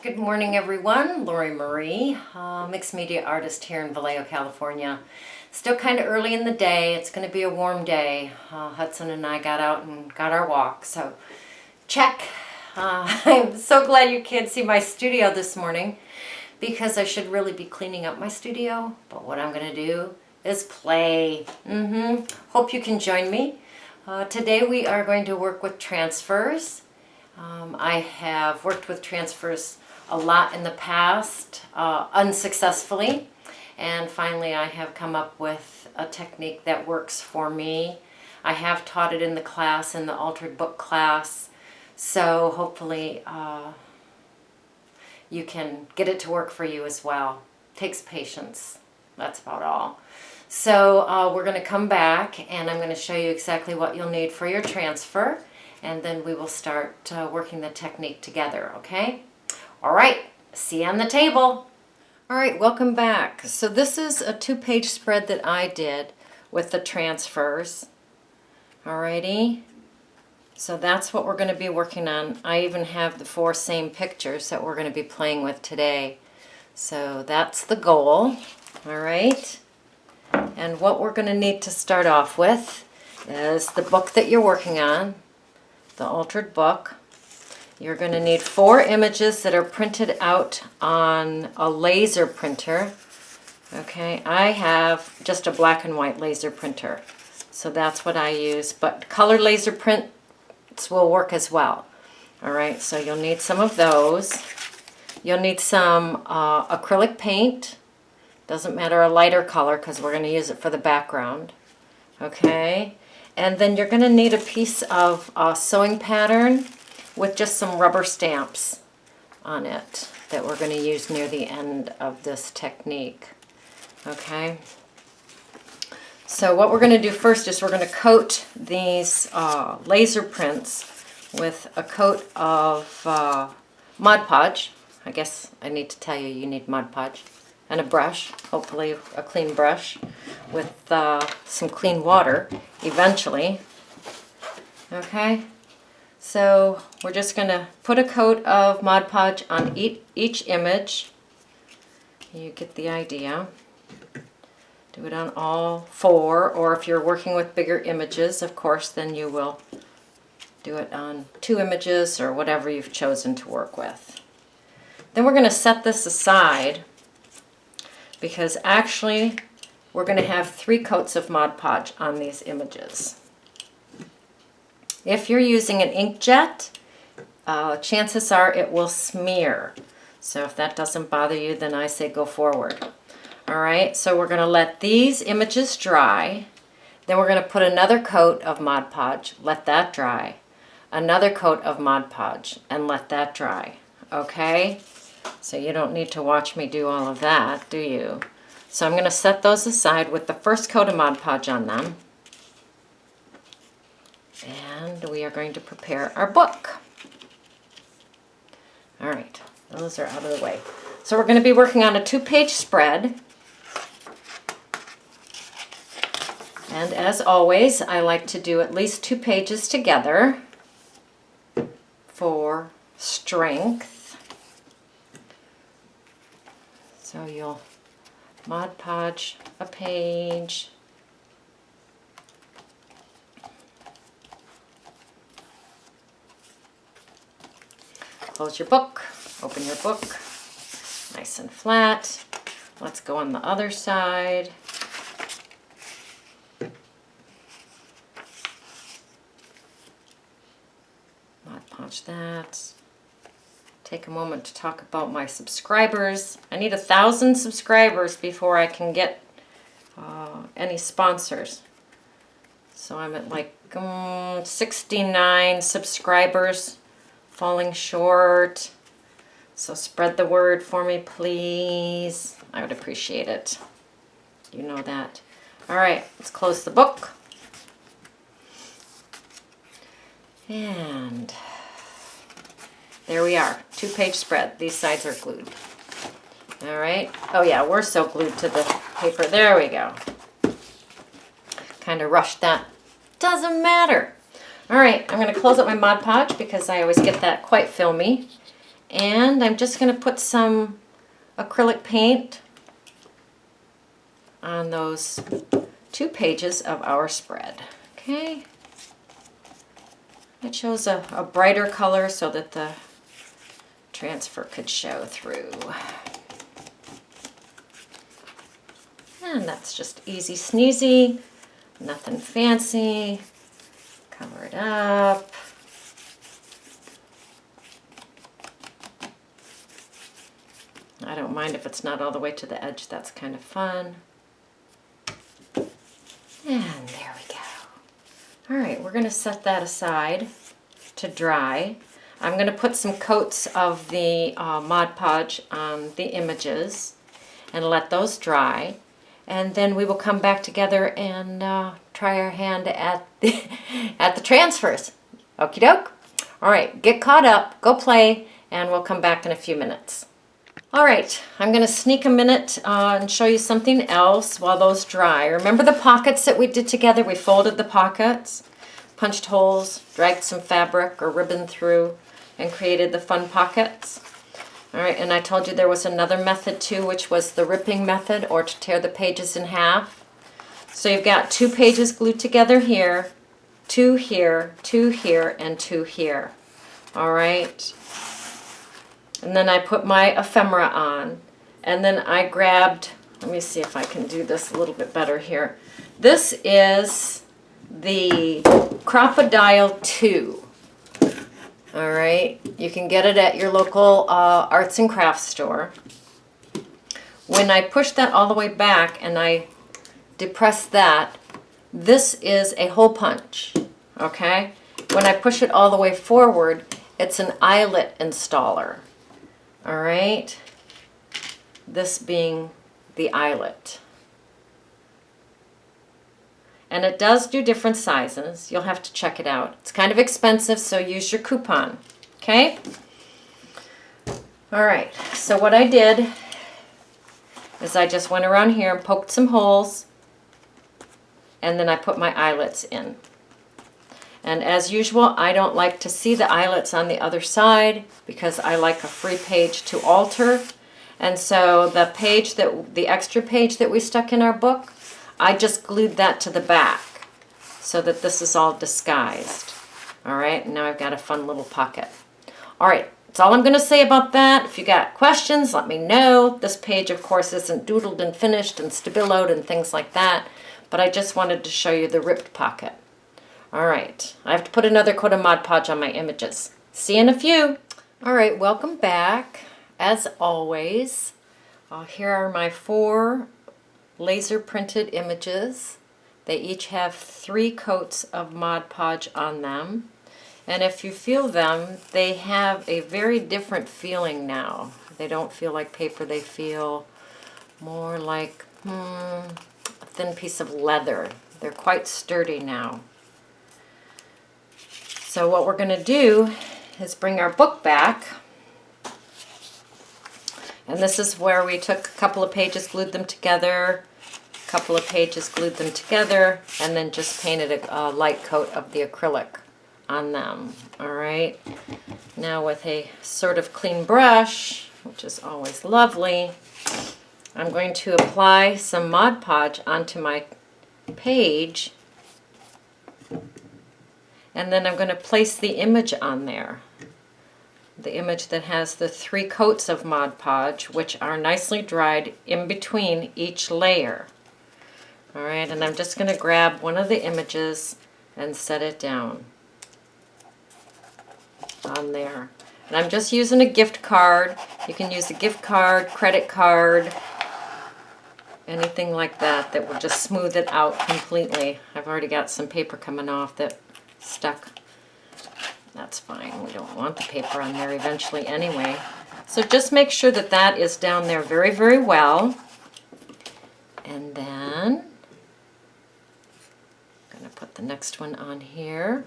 Good morning, everyone. Lori Marie, mixed media artist here in Vallejo, California. Still kind of early in the day. It's going to be a warm day. Hudson and I got out and got our walk, so check. I'm so glad you can't see my studio this morning because I should really be cleaning up my studio, but what I'm going to do is play. Hope you can join me. Today we are going to work with transfers. I have worked with transfers a lot in the past, unsuccessfully, and finally I have come up with a technique that works for me. I have taught it in the class, in the Altered Book class, so hopefully you can get it to work for you as well. Takes patience, that's about all. So we're going to come back and I'm going to show you exactly what you'll need for your transfer, and then we will start working the technique together, okay? All right, see you on the table. All right, welcome back. So this is a 2-page spread that I did with the transfers. Alrighty, so that's what we're going to be working on. I even have the 4 same pictures that we're going to be playing with today. So that's the goal, all right? And what we're going to need to start off with is the book that you're working on, the Altered Book. You're going to need 4 images that are printed out on a laser printer. Okay, I have just a black and white laser printer, so that's what I use, but color laser prints will work as well. All right, so you'll need some of those. You'll need some acrylic paint. Doesn't matter a lighter color because we're going to use it for the background. Okay, and then you're going to need a piece of sewing pattern with just some rubber stamps on it that we're going to use near the end of this technique. Okay, so what we're going to do first is we're going to coat these laser prints with a coat of Mod Podge. I guess I need to tell you, you need Mod Podge and a brush, hopefully a clean brush with some clean water eventually. Okay, so we're just going to put a coat of Mod Podge on each image. You get the idea. Do it on all 4, or if you're working with bigger images, of course, then you will do it on 2 images or whatever you've chosen to work with. Then we're going to set this aside because actually we're going to have 3 coats of Mod Podge on these images. If you're using an inkjet, chances are it will smear. So if that doesn't bother you, then I say go forward. All right, so we're going to let these images dry. Then we're going to put another coat of Mod Podge, let that dry. Another coat of Mod Podge, and let that dry. Okay, so you don't need to watch me do all of that, do you? So I'm going to set those aside with the first coat of Mod Podge on them. And we are going to prepare our book. All right, those are out of the way. So we're going to be working on a 2-page spread. And as always, I like to do at least 2 pages together for strength. So you'll Mod Podge a page. Close your book, open your book, nice and flat. Let's go on the other side. Mod Podge that. Take a moment to talk about my subscribers. I need 1,000 subscribers before I can get any sponsors. So I'm at like 69 subscribers. Falling short, so spread the word for me, please. I would appreciate it. You know that. All right, let's close the book. And there we are, 2-page spread. These sides are glued. All right. Oh yeah, we're so glued to the paper. There we go. Kind of rushed that. Doesn't matter. All right, I'm going to close up my Mod Podge because I always get that quite filmy. And I'm just going to put some acrylic paint on those 2 pages of our spread. Okay. It shows a brighter color so that the transfer could show through. And that's just easy sneezy, nothing fancy. Cover it up. I don't mind if it's not all the way to the edge, that's kind of fun. And there we go. All right, we're going to set that aside to dry. I'm going to put some coats of the Mod Podge on the images and let those dry. And then we will come back together and try our hand at the, at the transfers. Okie doke. All right, get caught up, go play, and we'll come back in a few minutes. All right, I'm going to sneak a minute and show you something else while those dry. Remember the pockets that we did together? We folded the pockets, punched holes, dragged some fabric or ribbon through, and created the fun pockets. All right, and I told you there was another method too, which was the ripping method, or to tear the pages in half. So you've got 2 pages glued together here, 2 here, 2 here, and 2 here. All right. And then I put my ephemera on, and then I grabbed, let me see if I can do this a little bit better here. This is the Crop-A-Dile 2. All right, you can get it at your local arts and crafts store. When I push that all the way back and I depress that, this is a hole punch, okay? When I push it all the way forward, it's an eyelet installer. All right, this being the eyelet. And it does do different sizes. You'll have to check it out. It's kind of expensive, so use your coupon, okay? All right, so what I did is I just went around here and poked some holes, and then I put my eyelets in. And as usual, I don't like to see the eyelets on the other side because I like a free page to alter. And so the page the extra page that we stuck in our book, I just glued that to the back so that this is all disguised. All right, now I've got a fun little pocket. All right, that's all I'm going to say about that. If you got questions, let me know. This page, of course, isn't doodled and finished and stabiloed and things like that, but I just wanted to show you the ripped pocket. All right, I have to put another coat of Mod Podge on my images. See you in a few. All right, welcome back. As always, here are my 4 laser printed images. They each have 3 coats of Mod Podge on them. And if you feel them, they have a very different feeling now. They don't feel like paper, they feel more like a thin piece of leather. They're quite sturdy now. So what we're going to do is bring our book back. And this is where we took a couple of pages, glued them together, a couple of pages, glued them together, and then just painted a light coat of the acrylic on them. All right. Now with a sort of clean brush, which is always lovely, I'm going to apply some Mod Podge onto my page. And then I'm going to place the image on there. The image that has the 3 coats of Mod Podge, which are nicely dried in between each layer. All right, and I'm just going to grab one of the images and set it down on there. And I'm just using a gift card. You can use a gift card, credit card, anything like that that will just smooth it out completely. I've already got some paper coming off that stuck. That's fine. We don't want the paper on there eventually anyway. So just make sure that that is down there very, very well. And then I'm going to put the next one on here.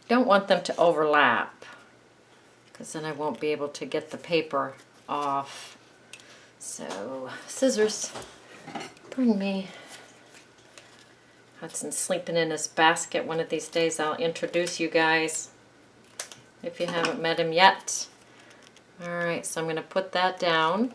Don't want them to overlap because then I won't be able to get the paper off. So, scissors, bring me. Hudson's sleeping in his basket. One of these days I'll introduce you guys if you haven't met him yet. All right, so I'm going to put that down.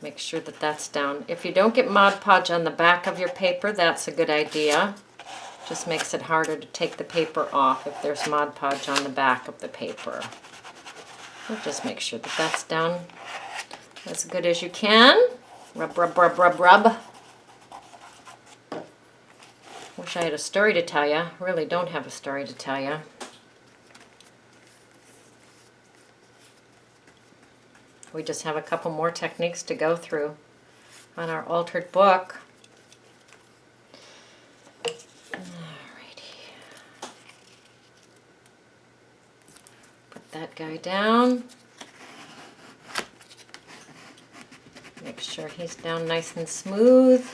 Make sure that that's down. If you don't get Mod Podge on the back of your paper, that's a good idea. Just makes it harder to take the paper off if there's Mod Podge on the back of the paper. So just make sure that that's down as good as you can. Rub, rub, rub, rub, rub. Wish I had a story to tell you. Really don't have a story to tell you. We just have a couple more techniques to go through on our altered book. Alrighty. Put that guy down. Make sure he's down nice and smooth.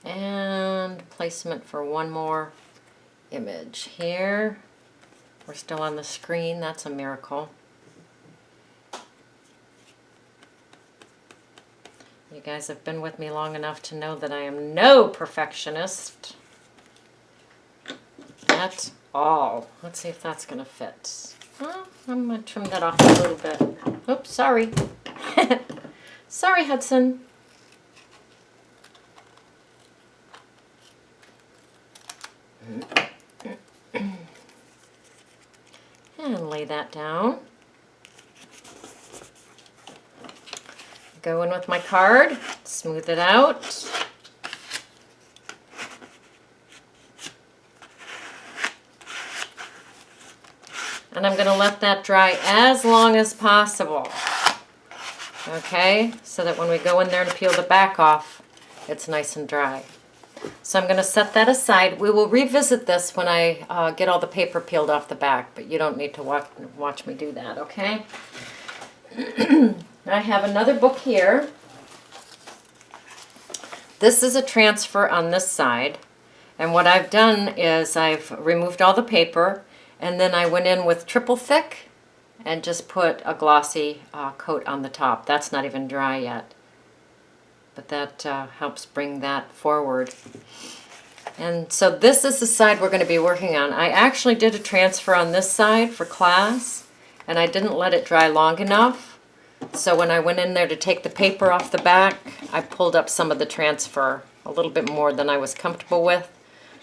And placement for one more image here. We're still on the screen. That's a miracle. You guys have been with me long enough to know that I am no perfectionist at all. Let's see if that's going to fit. Oh, I'm going to trim that off a little bit. Oops, sorry. Sorry, Hudson. And lay that down. Go in with my card, smooth it out. And I'm going to let that dry as long as possible. Okay, so that when we go in there and peel the back off, it's nice and dry. So I'm going to set that aside. We will revisit this when I get all the paper peeled off the back, but you don't need to watch me do that, okay? I have another book here. This is a transfer on this side, and what I've done is I've removed all the paper, and then I went in with triple thick and just put a glossy coat on the top. That's not even dry yet, but that helps bring that forward. And so this is the side we're going to be working on. I actually did a transfer on this side for class, and I didn't let it dry long enough. So when I went in there to take the paper off the back, I pulled up some of the transfer, a little bit more than I was comfortable with.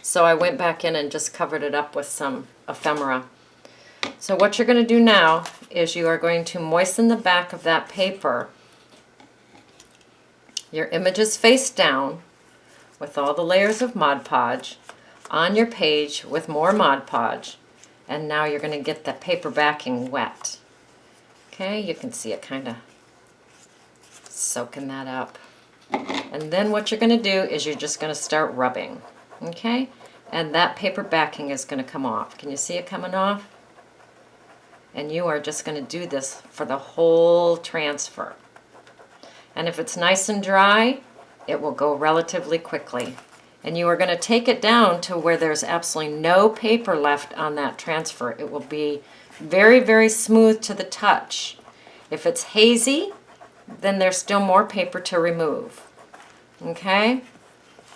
So I went back in and just covered it up with some ephemera. So what you're going to do now is you are going to moisten the back of that paper. Your image is face down with all the layers of Mod Podge on your page with more Mod Podge. And now you're going to get the paper backing wet. Okay, you can see it kind of soaking that up. And then what you're going to do is you're just going to start rubbing. Okay, and that paper backing is going to come off. Can you see it coming off? And you are just going to do this for the whole transfer. And if it's nice and dry, it will go relatively quickly. And you are going to take it down to where there's absolutely no paper left on that transfer. It will be very, very smooth to the touch. If it's hazy, then there's still more paper to remove. Okay?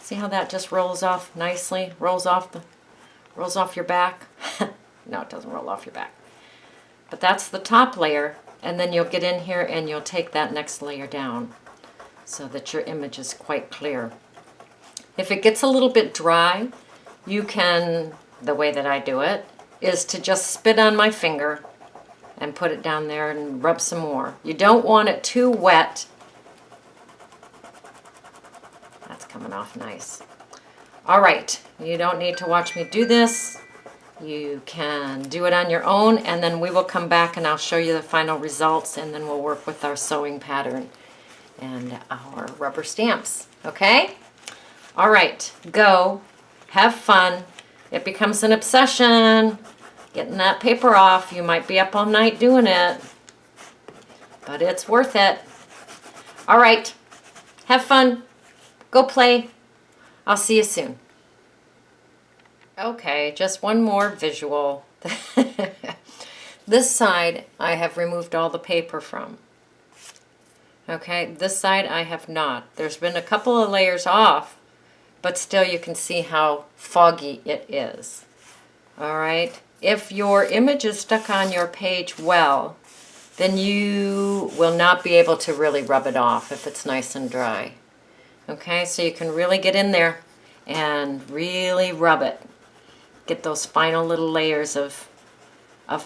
See how that just rolls off nicely? Rolls off your back? No, it doesn't roll off your back. But that's the top layer, and then you'll get in here and you'll take that next layer down so that your image is quite clear. If it gets a little bit dry, you can, the way that I do it, is to just spit on my finger and put it down there and rub some more. You don't want it too wet. That's coming off nice. All right, you don't need to watch me do this. You can do it on your own, and then we will come back and I'll show you the final results, and then we'll work with our sewing pattern and our rubber stamps, okay? All right, go, have fun. It becomes an obsession, getting that paper off. You might be up all night doing it, but it's worth it. All right, have fun, go play. I'll see you soon. Okay, just one more visual. This side I have removed all the paper from. Okay, this side I have not. There's been a couple of layers off, but still you can see how foggy it is. All right, if your image is stuck on your page well, then you will not be able to really rub it off if it's nice and dry. Okay, so you can really get in there and really rub it. Get those final little layers of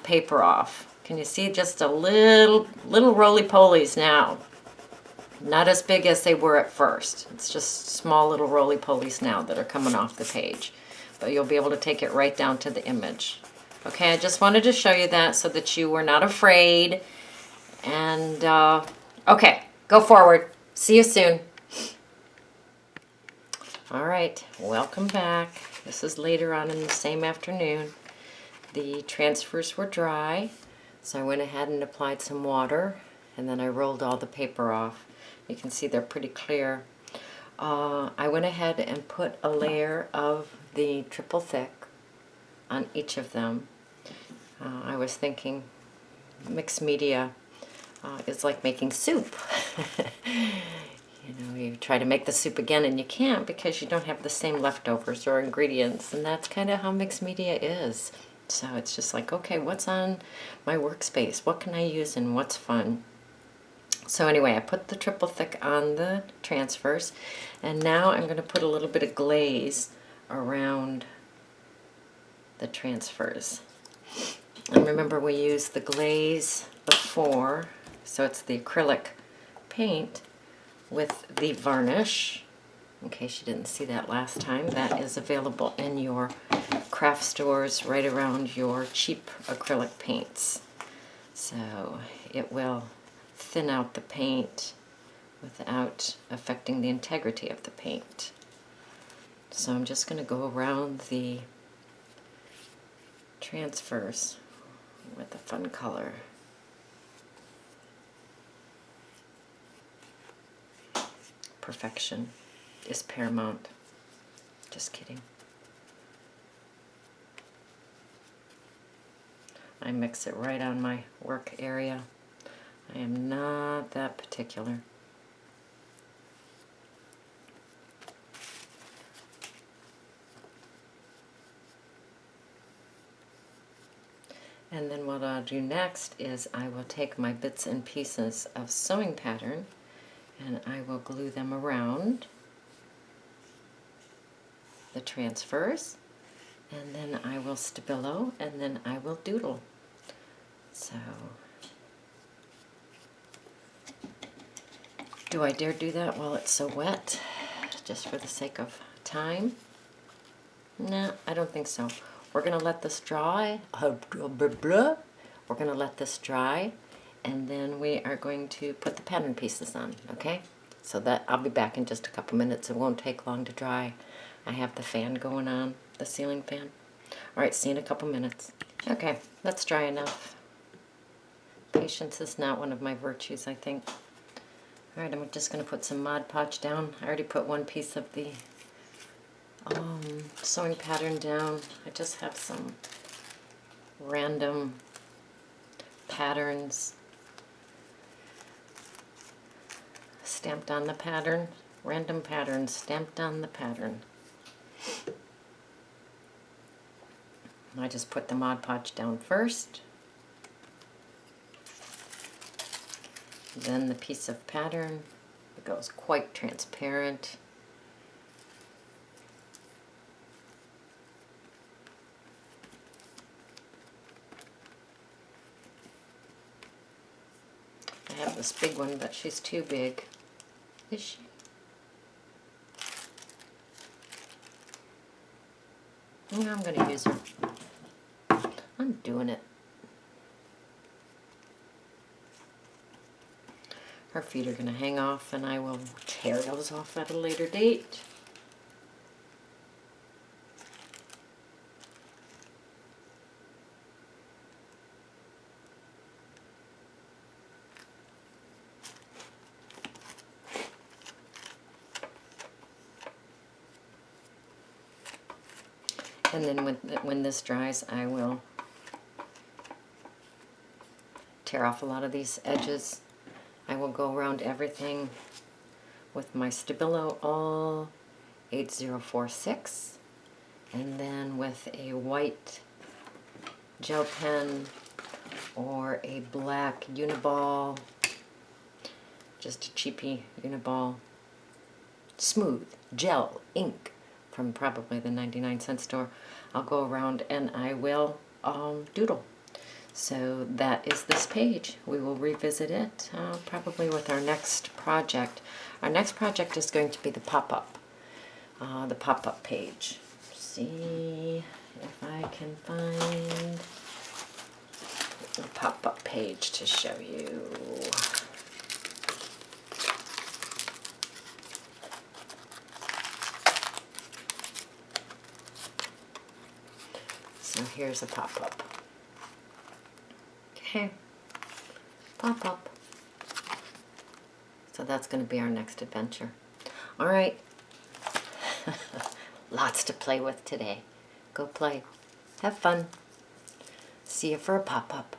paper off. Can you see just a little roly-polies now? Not as big as they were at first. It's just small little roly-polies now that are coming off the page. But you'll be able to take it right down to the image. Okay, I just wanted to show you that so that you were not afraid. And, okay, go forward. See you soon. All right, welcome back. This is later on in the same afternoon. The transfers were dry, so I went ahead and applied some water, and then I rolled all the paper off. You can see they're pretty clear. I went ahead and put a layer of the triple thick on each of them. I was thinking mixed media is like making soup. You know, you try to make the soup again and you can't because you don't have the same leftovers or ingredients, and that's kind of how mixed media is. So it's just like, okay, what's on my workspace? What can I use and what's fun? So anyway, I put the triple thick on the transfers, and now I'm going to put a little bit of glaze around the transfers. And remember, we used the glaze before, so it's the acrylic paint with the varnish. In case you didn't see that last time, that is available in your craft stores right around your cheap acrylic paints. So it will thin out the paint without affecting the integrity of the paint. So I'm just going to go around the transfers with a fun color. Perfection is paramount. Just kidding. I mix it right on my work area. I am not that particular. And then what I'll do next is I will take my bits and pieces of sewing pattern and I will glue them around the transfers, and then I will stabilo, and then I will doodle. So, do I dare do that while it's so wet, just for the sake of time? No, I don't think so. We're going to let this dry. We're going to let this dry, and then we are going to put the pattern pieces on, okay? So that I'll be back in just a couple minutes. It won't take long to dry. I have the fan going on, the ceiling fan. All right, see you in a couple minutes. Okay, that's dry enough. Patience is not one of my virtues, I think. All right, I'm just going to put some Mod Podge down. I already put one piece of the sewing pattern down. I just have some random patterns stamped on the pattern. Random patterns stamped on the pattern. I just put the Mod Podge down first. Then the piece of pattern. It goes quite transparent. I have this big one, but she's too big. Is she? Yeah, I'm going to use her. I'm doing it. Her feet are going to hang off, and I will tear those off at a later date. And then when this dries, I will tear off a lot of these edges. I will go around everything with my Stabilo All 8046, and then with a white gel pen or a black Uniball, just a cheapy Uniball, smooth gel ink from probably the 99-cent store. I'll go around and I will doodle. So that is this page. We will revisit it probably with our next project. Our next project is going to be the pop-up page. See if I can find the pop-up page to show you. So here's a pop-up. Okay, pop-up. So that's going to be our next adventure. All right. Lots to play with today. Go play. Have fun. See you for a pop-up.